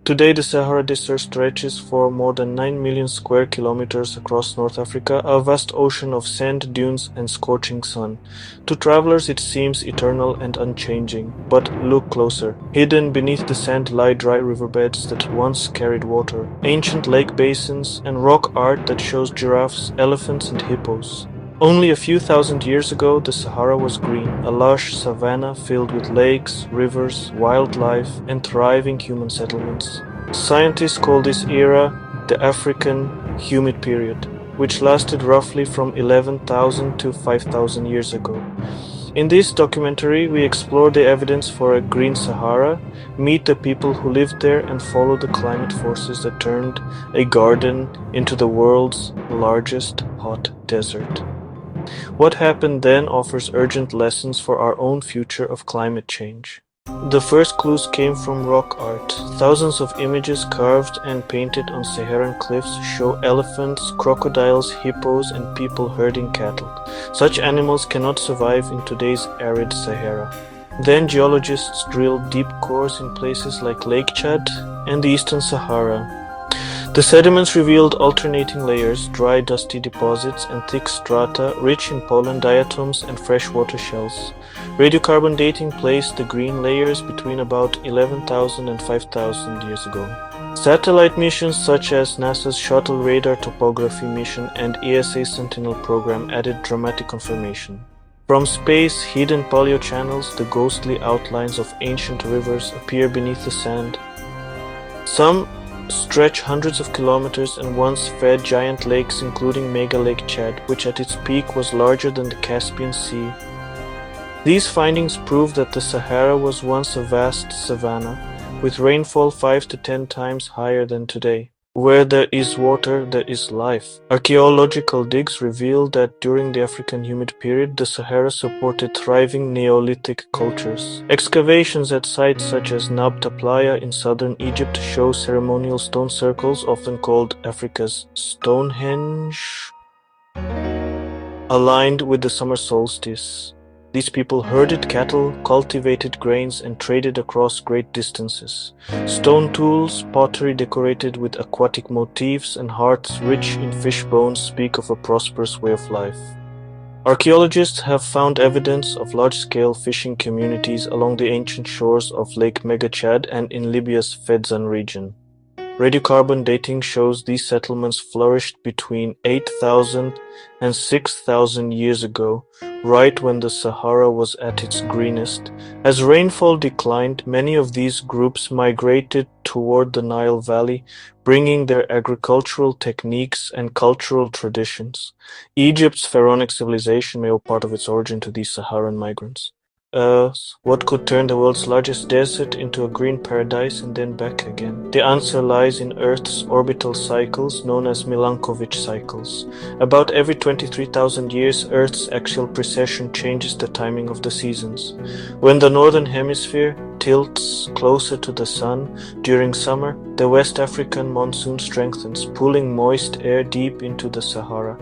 Today, the Sahara Desert stretches for more than 9 million square kilometers across North Africa, a vast ocean of sand dunes and scorching sun. To travelers, it seems eternal and unchanging. But look closer. Hidden beneath the sand lie dry riverbeds that once carried water, ancient lake basins, and rock art that shows giraffes, elephants, and hippos. Only a few thousand years ago, the Sahara was green, a lush savanna filled with lakes, rivers, wildlife, and thriving human settlements. Scientists call this era the African Humid Period, which lasted roughly from 11,000 to 5,000 years ago. In this documentary, we explore the evidence for a Green Sahara, meet the people who lived there, and follow the climate forces that turned a garden into the world's largest hot desert. What happened then offers urgent lessons for our own future of climate change. The first clues came from rock art. Thousands of images carved and painted on Saharan cliffs show elephants, crocodiles, hippos, and people herding cattle. Such animals cannot survive in today's arid Sahara. Then geologists drilled deep cores in places like Lake Chad and the Eastern Sahara. The sediments revealed alternating layers, dry dusty deposits, and thick strata rich in pollen, diatoms, and freshwater shells. Radiocarbon dating placed the green layers between about 11,000 and 5,000 years ago. Satellite missions such as NASA's Shuttle Radar Topography mission and ESA Sentinel program added dramatic confirmation. From space, hidden paleochannels, the ghostly outlines of ancient rivers appear beneath the sand. Some stretch hundreds of kilometers and once fed giant lakes, including Mega Lake Chad, which at its peak was larger than the Caspian Sea. These findings prove that the Sahara was once a vast savanna, with rainfall 5 to 10 times higher than today. Where there is water, there is life. Archaeological digs reveal that during the African Humid Period, the Sahara supported thriving Neolithic cultures. Excavations at sites such as Nabta Playa in southern Egypt show ceremonial stone circles, often called Africa's Stonehenge, aligned with the summer solstice. These people herded cattle, cultivated grains, and traded across great distances. Stone tools, pottery decorated with aquatic motifs, and hearts rich in fish bones speak of a prosperous way of life. Archaeologists have found evidence of large-scale fishing communities along the ancient shores of Lake Mega Chad and in Libya's Fezzan region. Radiocarbon dating shows these settlements flourished between 8,000 and 6,000 years ago, right when the Sahara was at its greenest. As rainfall declined, many of these groups migrated toward the Nile Valley, bringing their agricultural techniques and cultural traditions. Egypt's pharaonic civilization may owe part of its origin to these Saharan migrants. What could turn the world's largest desert into a green paradise and then back again? The answer lies in Earth's orbital cycles, known as Milanković cycles. About every 23,000 years, Earth's axial precession changes the timing of the seasons. When the northern hemisphere tilts closer to the sun during summer, the West African monsoon strengthens, pulling moist air deep into the Sahara.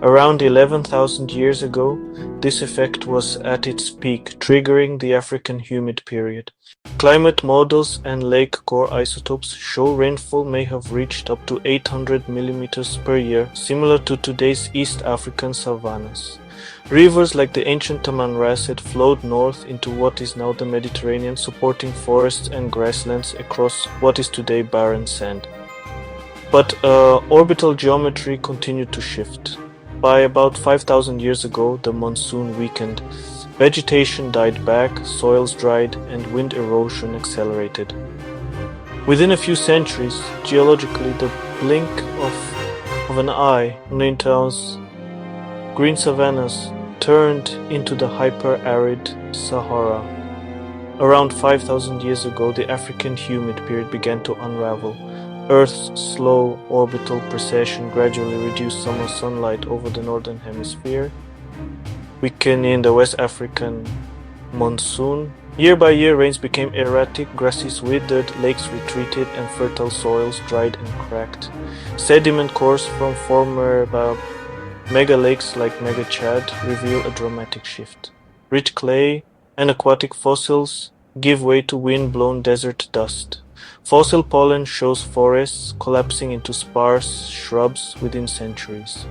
Around 11,000 years ago, this effect was at its peak, triggering the African Humid Period. Climate models and lake core isotopes show rainfall may have reached up to 800 mm per year, similar to today's East African savannas. Rivers like the ancient Tamanrasset flowed north into what is now the Mediterranean, supporting forests and grasslands across what is today barren sand. But orbital geometry continued to shift. By about 5,000 years ago, the monsoon weakened. Vegetation died back, soils dried, and wind erosion accelerated. Within a few centuries, geologically, the blink of an eye, known as green savannas, turned into the hyper-arid Sahara. Around 5,000 years ago, the African Humid Period began to unravel. Earth's slow orbital precession gradually reduced summer sunlight over the northern hemisphere, weakening the West African monsoon. Year by year, rains became erratic, grasses withered, lakes retreated, and fertile soils dried and cracked. Sediment cores from former mega lakes like Mega Chad reveal a dramatic shift. Rich clay and aquatic fossils give way to wind-blown desert dust. Fossil pollen shows forests collapsing into sparse shrubs within centuries.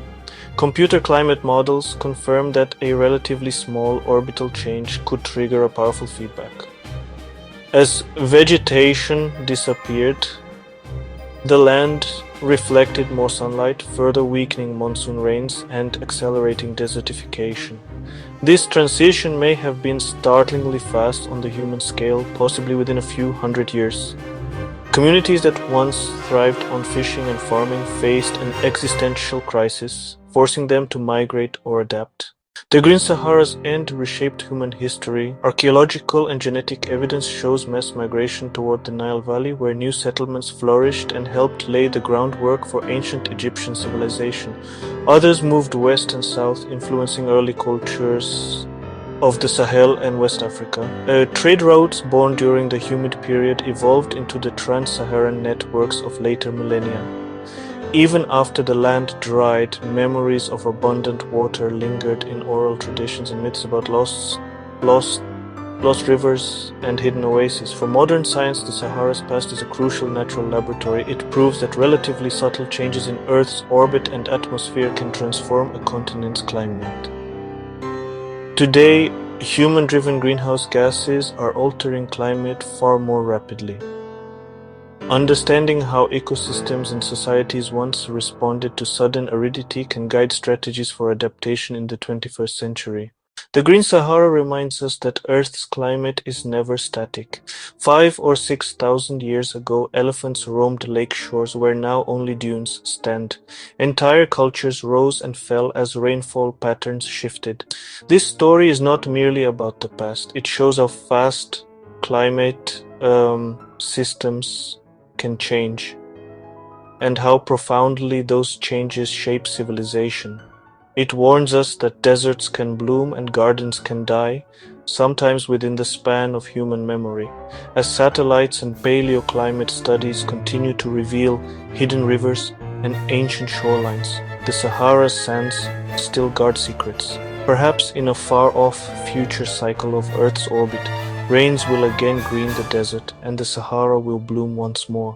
Computer climate models confirm that a relatively small orbital change could trigger a powerful feedback. As vegetation disappeared, the land reflected more sunlight, further weakening monsoon rains and accelerating desertification. This transition may have been startlingly fast on the human scale, possibly within a few hundred years. Communities that once thrived on fishing and farming faced an existential crisis, forcing them to migrate or adapt. The Green Sahara's end reshaped human history. Archaeological and genetic evidence shows mass migration toward the Nile Valley, where new settlements flourished and helped lay the groundwork for ancient Egyptian civilization. Others moved west and south, influencing early cultures of the Sahel and West Africa. Trade routes born during the humid period evolved into the trans-Saharan networks of later millennia. Even after the land dried, memories of abundant water lingered in oral traditions and myths about lost rivers and hidden oases. For modern science, the Sahara's past is a crucial natural laboratory. It proves that relatively subtle changes in Earth's orbit and atmosphere can transform a continent's climate. Today, human-driven greenhouse gases are altering climate far more rapidly. Understanding how ecosystems and societies once responded to sudden aridity can guide strategies for adaptation in the 21st century. The Green Sahara reminds us that Earth's climate is never static. 5,000 or 6,000 years ago, elephants roamed lake shores where now only dunes stand. Entire cultures rose and fell as rainfall patterns shifted. This story is not merely about the past. It shows how fast climate systems can change and how profoundly those changes shape civilization. It warns us that deserts can bloom and gardens can die, sometimes within the span of human memory. As satellites and paleoclimate studies continue to reveal hidden rivers and ancient shorelines, the Sahara's sands still guard secrets. Perhaps in a far-off future cycle of Earth's orbit, rains will again green the desert and the Sahara will bloom once more.